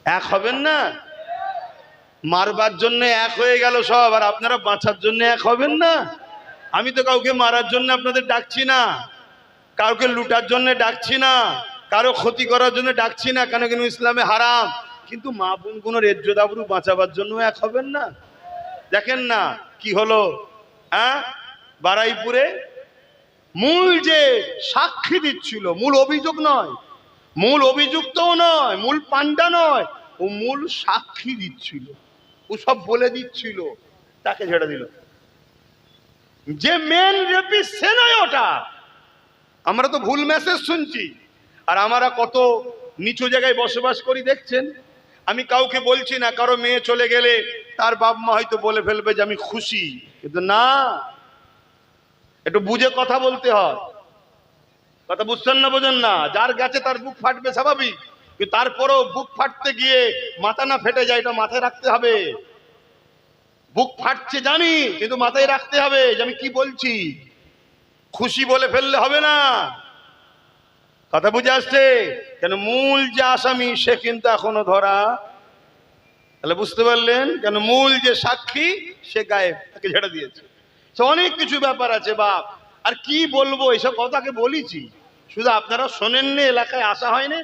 এক হবেন না? মারবার জন্য এক হয়ে গেল সব, আর আপনারা বাঁচার জন্য এক হবেন না? আমি তো কাউকে মারার জন্য আপনাদের ডাকছি না, কাউকে লুটার জন্য ডাকছি না, কারো ক্ষতি করার জন্য ডাকছি না, কেন কেন ইসলামে হারাম। কিন্তু মা বোন গুনোর ইজ্জত আবরু বাঁচাবার জন্য এক হবেন না? দেখেন না কি হলো, হ্যাঁ, বারাইপুরে মূল যে সাক্ষী দিচ্ছিল, মূল অভিযোগ নয়, মূল অভিযুক্তও নয়, মূল পান্ডা নয়, ও মূল সাক্ষী দিচ্ছিল, ও সব বলে দিচ্ছিল, তাকে ছেড়ে দিল। যে মেন রেপিস্ট সে নয় ওটা। আমরা তো ভুল মেসেজ শুনছি, আর আমরা কত নিচু জায়গায় বসবাস করি দেখছেন। আমি কাউকে বলছি না, কারো মেয়ে চলে গেলে তার বাপ মা হয়তো বলে ফেলবে যে আমি খুশি, কিন্তু না, একটু বুঝে কথা বলতে হয়। কথা বুঝছেন না, বোঝেন না? যার গেছে তার বুক ফাটবে স্বাভাবিক, কিন্তু তারপরেও বুক ফাটতে গিয়ে মাথা না ফেটে যায়, এটা মাথায় রাখতে হবে। বুক ফাটছে জানি, কিন্তু মাথায় রাখতে হবে যে আমি কি বলছি। খুশি বলে ফেললে হবে না। কথা বুঝে আসছে? কেন মূল যে আসামি সে কিন্তু এখনো ধরা, তাহলে বুঝতে পারলেন কেন মূল যে সাক্ষী সে গায়েব, তাকে ছেড়ে দিয়েছে। অনেক কিছু ব্যাপার আছে বাপ, আর কি বলবো, এইসব কথাকে বলেছি, শুধু আপনারা শোনেননি, এলাকায় আসা হয়নি,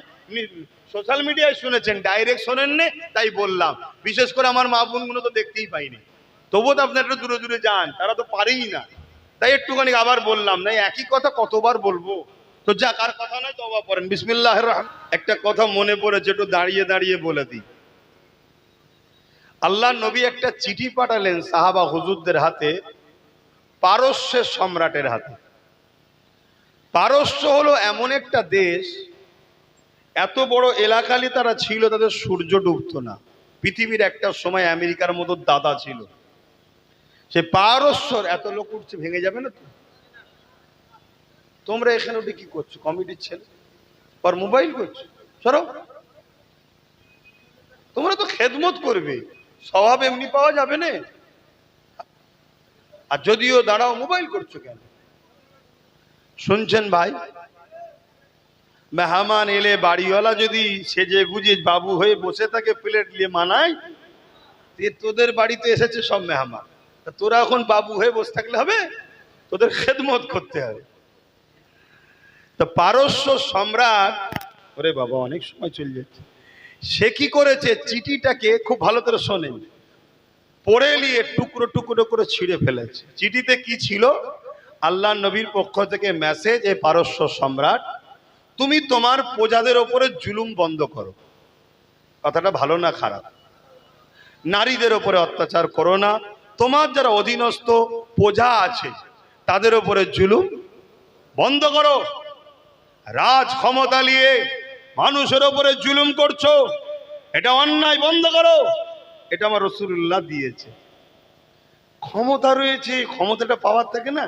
সোশ্যাল মিডিয়ায় শুনেছেন, ডাইরেক্ট শোনেননি, তাই বললাম। বিশেষ করে আমার মা বোনগুলো তো দেখতেই পাইনি, তবুও তো আপনারা একটু দূরে দূরে যান, তারা তো পারেই না, তাই একটুখানি আবার বললাম। না একই কথা কতবার বলবো, তো যা, কার কথা নয় তওবা করেন। বিসমিল্লাহির রহমানির রহিম। একটা কথা মনে পড়েছে, একটু দাঁড়িয়ে দাঁড়িয়ে বলে দিই। আল্লাহ নবী একটা চিঠি পাঠালেন সাহাবা হুজুরদের হাতে, পারস্যের সম্রাটের হাতে। পারস্য হলো এমন একটা দেশ, এত বড় এলাকালি তারা ছিল, তাদের সূর্য ডুবতো না। পৃথিবীর একটা সময় আমেরিকার মতো দাদা ছিল। সে পারস্যর এত লোক উঠছে, ভেঙে যাবে না তো? তোমরা এখানে উঠে কি করছো? কমিটির ছেলে আর মোবাইল করছো, সরো। তোমরা তো খেদমত করবে, স্বভাব এমনি পাওয়া যাবে না। আর যদিও দাঁড়াও, মোবাইল করছো কেন? শুনছেন ভাই, মেহমান এলে বাড়িওয়ালা যদি সেজে গুজে বাবু হয়ে বসে থাকে, প্লেট নিয়ে মানায়, তোদের বাড়িতে এসেছে সব মেহমান, তোরা এখন বাবু হয়ে বসে থাকলে হবে? তোদের খেদমত করতে হবে। তো পারস্য সম্রাট, ওরে বাবা অনেক সময় চলে যাচ্ছে, সে কি করেছে, চিঠিটাকে খুব ভালো করে শোনেন, পড়ে নিয়ে টুকরো টুকরো করে ছিঁড়ে ফেলেছে। চিঠিতে কি ছিল? আল্লাহ নবীর পক্ষ থেকে মেসেজ, এ পারস্য সম্রাট, তুমি তোমার প্রজাদের ওপরে জুলুম বন্ধ করো। কথাটা ভালো না খারাপ? নারীদের ওপরে অত্যাচার করো না, তোমার যারা অধীনস্থ প্রজা আছে তাদের ওপরে জুলুম বন্ধ করো। রাজ ক্ষমতা নিয়ে মানুষের ওপরে জুলুম করছো, এটা অন্যায়, বন্ধ করো। এটা আমার রাসূলুল্লাহ দিয়েছে। ক্ষমতা রয়েছে, ক্ষমতাটা পাওয়ার থাকে না,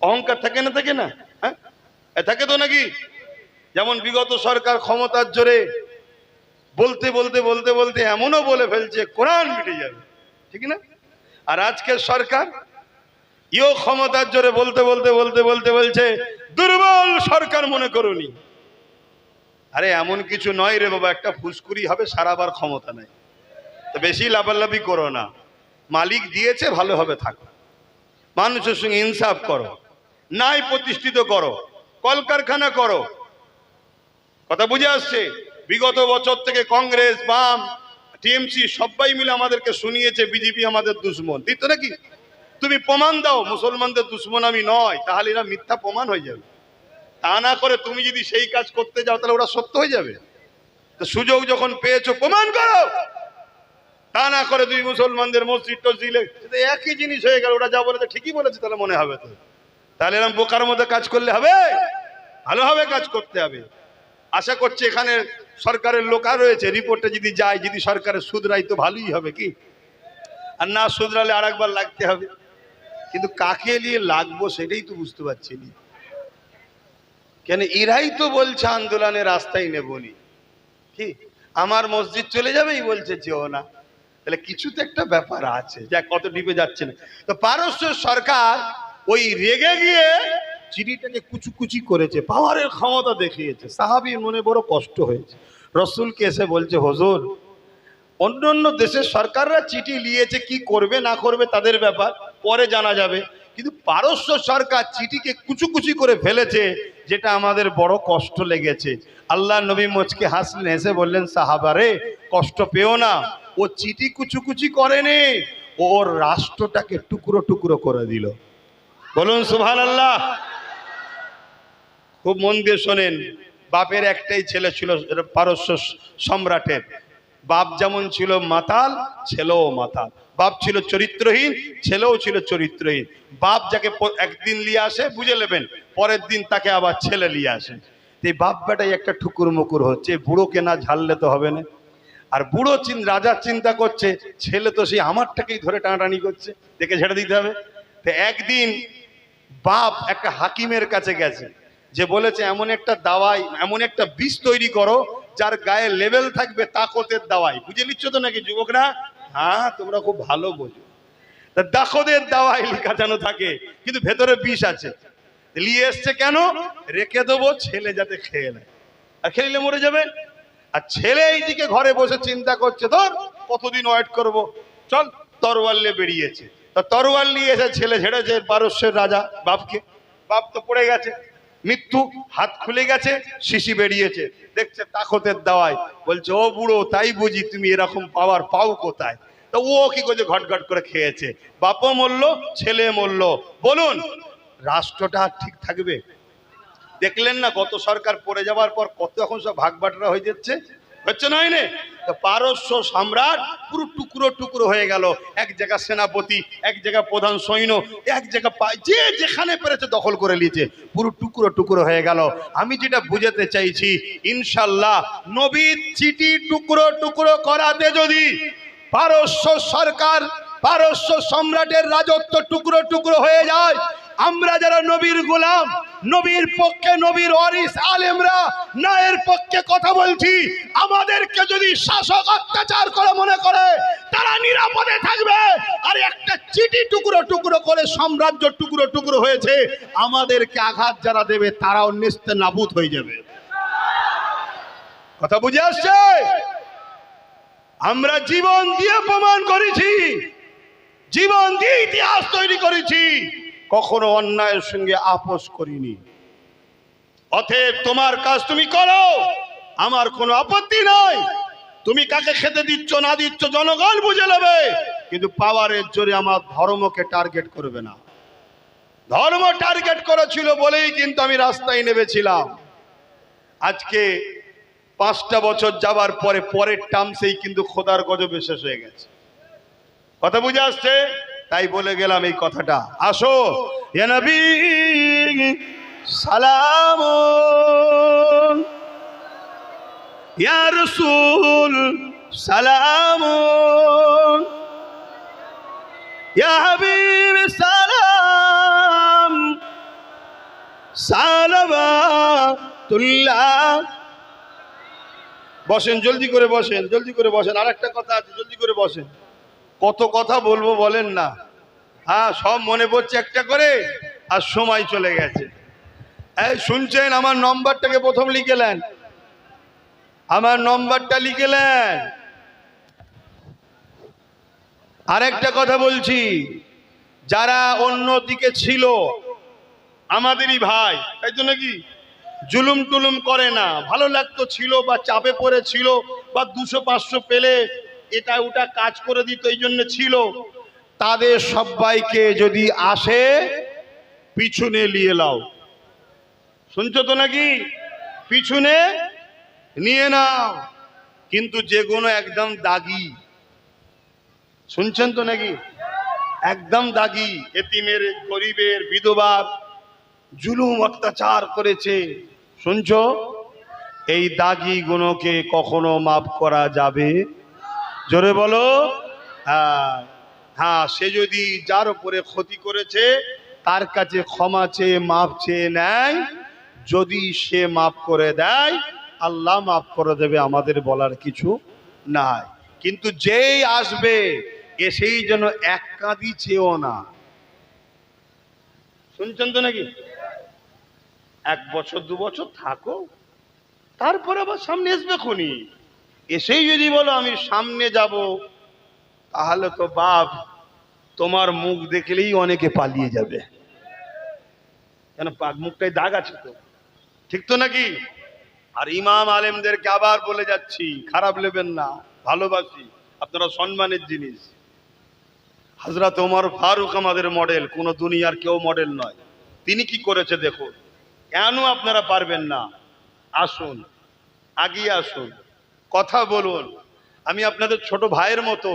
অহংকার থাকে না, থাকে না? হ্যাঁ, থাকে তো নাকি? যেমন বিগত সরকার ক্ষমতার জোরে বলতে বলতে বলতে বলতে এমনও বলে ফেলছে কোরআন মিটে যাবে, ঠিক না? আর আজকের সরকার ক্ষমতার জোরে বলতে বলতে বলতে বলতে বলছে দুর্বল সরকার মনে করুনি। আরে এমন কিছু নয় রে বাবা, একটা ফুসকুরি হবে, সারাবার ক্ষমতা নাই, তো বেশি লাফালাফি করো না। মালিক দিয়েছে, ভালোভাবে থাকো, মানুষের সঙ্গে ইনসাফ করো, নাই প্রতিষ্ঠিত করো, কলকারখানা করো। কথা বুঝে আসছে? বিগত বছর থেকে কংগ্রেস, বাম, টিএমসি সবাই মিলে আমাদেরকে শুনিয়েছে বিজেপি আমাদের দুশ্মন, দিত নাকি? তুমি প্রমাণ দাও মুসলমানদের দুশ্মন আমি নয়, তাহলে এরা মিথ্যা প্রমাণ হয়ে যাবে। তা না করে তুমি যদি সেই কাজ করতে যাও, তাহলে ওরা সত্য হয়ে যাবে। তো সুযোগ যখন পেয়েছো প্রমাণ করো। তা না করে তুমি মুসলমানদের মসজিদ টসজিদ, একই জিনিস হয়ে গেল, ওরা যা বলেছে ঠিকই বলেছে তাহলে মনে হবে। তো তাহলে এরকম বোকার মধ্যে কাজ করলে হবে? ভালোভাবে কাজ করতে হবে। আশা করছি এখানে সরকারের লোকা রয়েছে, রিপোর্টে যদি যায়, যদি সরকারের শুধরাই তো ভালোই হবে, কি? আর না শুধরালে আর একবার লাগতে হবে। কিন্তু কাকে নিয়ে লাগবো সেটাই তো বুঝতে পারছি না। কেন এরাই তো বলছে আন্দোলনের রাস্তায় নেবনি, কি আমার মসজিদ চলে যাবে, এই বলছে যেও না, তাহলে কিছু তো একটা ব্যাপার আছে, যা কত ডিপে যাচ্ছে না। তো পারস্য সরকার ওই রেগে গিয়ে চিঠিটাকে কুচুকুচি করেছে, পাওয়ারের ক্ষমতা দেখিয়েছে। সাহাবীর মনে বড় কষ্ট হয়েছে, রসুলকে এসে বলছে হুজুর অন্য অন্য দেশের সরকাররা চিঠি নিয়েছে, কি করবে না করবে তাদের ব্যাপার, পরে জানা যাবে। কিন্তু পারস্য সরকার চিঠিকে কুচুকুচি করে ফেলেছে, যেটা আমাদের বড় কষ্ট লেগেছে। আল্লাহ নবী মুচকে হাসলেন, হেসে বললেন, সাহাবারে কষ্ট পেও না, ও চিঠি কুচুকুচি করেনি, ওর রাষ্ট্রটাকে টুকরো টুকরো করে দিল। বলুন সুবহানাল্লাহ। খুব মন দিয়ে শোনেন, বাপের একটাই ছেলে ছিল পারস্য সম্রাটের। বাপ যেমন ছিল মাতাল, ছেলেও মাতাল। বাপ ছিল চরিত্রহীন, ছেলেও ছিল চরিত্রহীন। বাপ যাকে একদিন নিয়ে আসে বুঝে নেবেন, পরের দিন তাকে আবার ছেলে নিয়ে আসে। এই বাপ বেটাই একটা ঠুকুর মুকুর হচ্ছে, বুড়োকে না ঝাললে তো হবে না। আর বুড়ো রাজার চিন্তা করছে, ছেলে তো সেই আমারটাকেই ধরে টানাটানি করছে, দেখে ছেড়ে দিতে হবে। তো একদিন বাপ একটা হাকিমের কাছে গেছে, যে বলেছে এমন একটা দাওয়াই, এমন একটা বিষ তৈরি করো যার গায়ে লেভেল থাকবে তাকতের দাওয়াই। বুঝে নিচ্ছ তো নাকি যুবকরা? হ্যাঁ, তোমরা খুব ভালো বোঝো। তা দাখদের দাওয়াই লেখা যেন থাকে, কিন্তু ভেতরে বিষ আছে। নিয়ে এসছে কেন? রেখে দেবো, ছেলে যাতে খেয়ে নেয়, আর খেলে মরে যাবে। আর ছেলে এইদিকে ঘরে বসে চিন্তা করছে, ধর কতদিন ওয়েট করব, চল তরোয়াল নিয়ে বেরিয়েছে। তা তরোয়াল নিয়ে এসে ছেলে ঝেড়েছে পারস্যের রাজা বাপকে। বাপ তো পড়ে গেছে, মৃত্যু, হাত খুলে গেছে, শিশি বেরিয়েছে, দেখছে তাকতের দাওয়াই। বলছে, ও বুড়ো, তাই বুঝি তুমি এরকম পাওয়ার পাও কোথায়? তো ও কি করছে, ঘটঘট করে খেয়েছে। বাপও মরলো, ছেলে মরলো। বলুন, রাষ্ট্রটা ঠিক থাকবে? দেখলেন না গত সরকার পড়ে যাওয়ার পর কত এখন সব ভাগ বাটরা হয়ে যাচ্ছে, হচ্ছে না? হয়নি? পারস্য সম্রাট পুরো টুকরো টুকরো হয়ে গেল। এক জায়গা সেনাপতি, এক জায়গা প্রধান সৈন্য, এক জায়গা যে যেখানে পেরেছে দখল করে নিয়েছে, পুরো টুকরো টুকরো হয়ে গেল। আমি যেটা বুঝাতে চাইছি, ইনশাল্লাহ নবীর চিঠি টুকরো টুকরো করাতে যদি পারস্য সরকার, পারস্য সম্রাটের রাজত্ব টুকরো টুকরো হয়ে যায়, আমরা যারা নবীর গোলাম, নবীর পক্ষে, নবীর ওয়ারিস আলেমরা ন্যায়ের পক্ষে কথা বলছি, আমাদেরকে যদি শাসক অত্যাচার করে মনে করে, তারা নিরাপদে থাকবে। আর একটা চিঠি টুকরো টুকরো করে সাম্রাজ্য টুকরো টুকরো হয়েছে, আমাদেরকে আঘাত যারা দেবে তারাও নিস্তে নাবুদ হয়ে যাবে। কথা বুঝে আসছে? আমরা জীবন দিয়ে প্রমাণ করেছি, জীবন দিয়ে ইতিহাস তৈরি করেছি, কখনো অন্যায়ের সঙ্গে আপোষ করিনি। অতএব তোমার কাজ তুমি করো, আমার কোনো আপত্তি নাই। তুমি কাকে খেতে দিচ্ছ না দিচ্ছ জনগণ বুঝে নেবে, কিন্তু পাওয়ারের জোরে আমার ধর্মকে টার্গেট করবে না। ধর্ম টার্গেট করেছিল বলেই কিন্তু আমি রাস্তায় নেমেছিলাম। আজকে 5টা বছর যাবার পরে পরের টার্মসেই কিন্তু খোদার গজবে শেষ হয়ে গেছে। কথা বুঝে আসছে? তাই বলে গেলাম এই কথাটা। আসো, ইয়া নবী সালাম, ইয়া রাসূল সালাম, ইয়া হাবিব সালাম, সালাওয়াতুল্লাহ। বসেন, জলদি করে বসেন, জলদি করে বসেন। আর একটা কথা আছে, জলদি করে বসেন। কত কথা বলবো বলেন না? হ্যাঁ, সব মনে পড়ছে একটা করে, আর সময় চলে গেছে। এই শুনছেন? আমার নম্বরটাকে প্রথম লিখে নেন, আমার নম্বরটা লিখে নেন। আরেকটা কথা বলছি, যারা অন্য দিকে ছিল আমাদেরই ভাই, তাই তো নাকি? জুলুম টুলুম করে না, ভালো লাগতো ছিল বা চাপে পড়ে ছিল বা 200-500 পেলে এটা ওটা কাজ করে দিত, এই জন্য ছিল। তাদের সবাইকে যদি আসে পিছনে নিয়ে নাও। শুনছো তো নাকি? পিছনে নিয়ে নাও, কিন্তু যেগুলো একদম দাগি, শুনছেন তো নাকি? একদম দাগি, এতিমের, গরিবের, বিধবার জুলুম অত্যাচার করেছে, শুনছো? এই দাগি গুণকে কখনো মাফ করা যাবে? জোরে বলো। হ্যাঁ, সে যদি যার উপরে ক্ষতি করেছে তার কাছে ক্ষমা চেয়ে মাফ চেয়ে নেয়, যদি সে মাফ করে দেয় আল্লাহ মাফ করে দেবে, আমাদের বলার কিছু নাই। কিন্তু যেই আসবে এসেই যেন এক কাঁদি চেয়েও না। শুনছেন তো নাকি? 1 বছর 2 বছর থাকো, তারপরে আবার সামনে আসবে খুনি। এসেই যদি বলো আমি সামনে যাব, তাহলে তো বাপ তোমার মুখ দেখলেই অনেকে পালিয়ে যাবে, কেন মুখটাই দাগ আছে তো, ঠিক তো নাকি? আর ইমাম আলেমদেরকে আবার বলে যাচ্ছি, খারাপ নেবেন না, ভালোবাসি, আপনারা সম্মানের জিনিস। হযরত ওমর ফারুক আমাদের মডেল, কোন দুনিয়ার কেউ মডেল নয়। তিনি কি করেছে দেখুন। কেন আপনারা পারবেন না? আসুন, আগিয়ে আসুন, কথা বলুন। আমি আপনাদের ছোট ভাইয়ের মতো,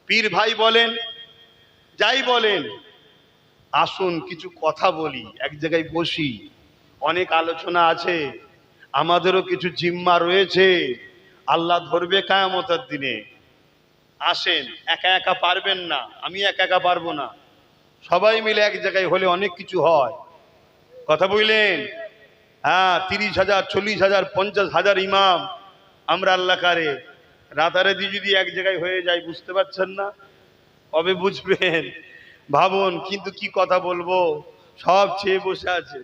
পীর ভাই বলেন, যাই বলেন, আসুন কিছু কথা বলি, এক জায়গায় বসি, অনেক আলোচনা আছে, আমাদেরও কিছু জিম্মা রয়েছে, আল্লাহ ধরবে কিয়ামতের দিনে। আসেন, একা একা পারবেন না, আমি একা একা পারবো না, সবাই মিলে এক জায়গায় হলে অনেক কিছু হয়, কথা বললেন? হ্যাঁ, 30,000, 40,000, 50,000 ইমাম আমরা আল্লাহ কারে, রাতারাতি যদি এক জায়গায় হয়ে যায়, বুঝতে পারছেন না, কবে বুঝবেন? ভাবুন, কিন্তু কি কথা বলবো, সব চেয়ে বসে আছে,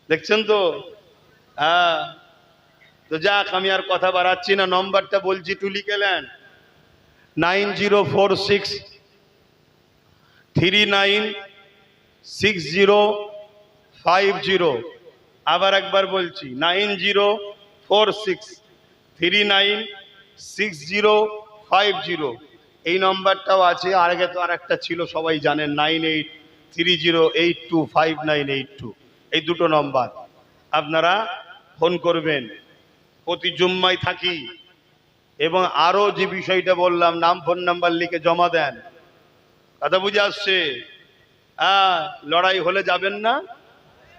দেখছেন তো? হ্যাঁ, তো যাক, আমি আর কথা বাড়াচ্ছি না, নম্বরটা বলছি, একটু লিখে নেন, 9046396050। আবার একবার বলছি, 9046396050। এই নম্বরটাও আছে, আর আগে তো আর একটা ছিল, সবাই জানেন, 9830825982। এই দুটো নম্বর আপনারা ফোন করবেন, প্রতি জুম্মায় থাকি। এবং আরো যে বিষয়টা বললাম, নাম ফোন নাম্বার লিখে জমা দেন, কথা বুঝে আসছে? হ্যাঁ, লড়াই হলে যাবেন না,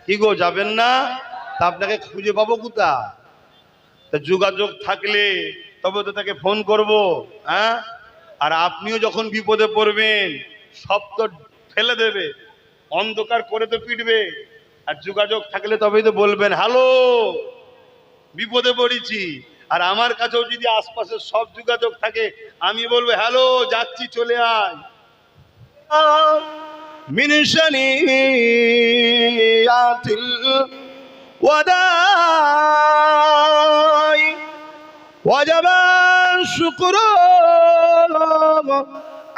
কি গো, যাবেন না? তা আপনাকে খুঁজে পাবো কোথা? তা যোগাযোগ থাকলে তবে তো তাকে ফোন করব। হ্যাঁ, আর আপনিও যখন বিপদে পড়বেন, সব তো ফেলে দেবে, অন্ধকার করে তো পিটবে, আর যোগাযোগ থাকলে তবেই তো বলবেন, হ্যালো, বিপদে পড়েছি। আর আমার কাছেও যদি আশপাশের সব যোগাযোগ থাকে, আমি বলবো, হ্যালো, যাচ্ছি, চলে আয়। মিন শানিয়াতিল ওয়াদাই ওয়াজাবা শুকরু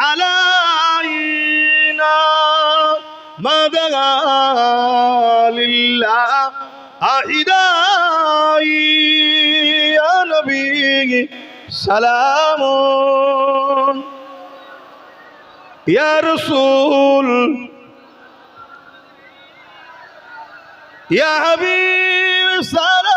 আলাইনা মাদা লিল্লাহ আহিদাই ইয়া নবী সালামুন ইয়া রাসূল ইয়া হাবিব সালাম।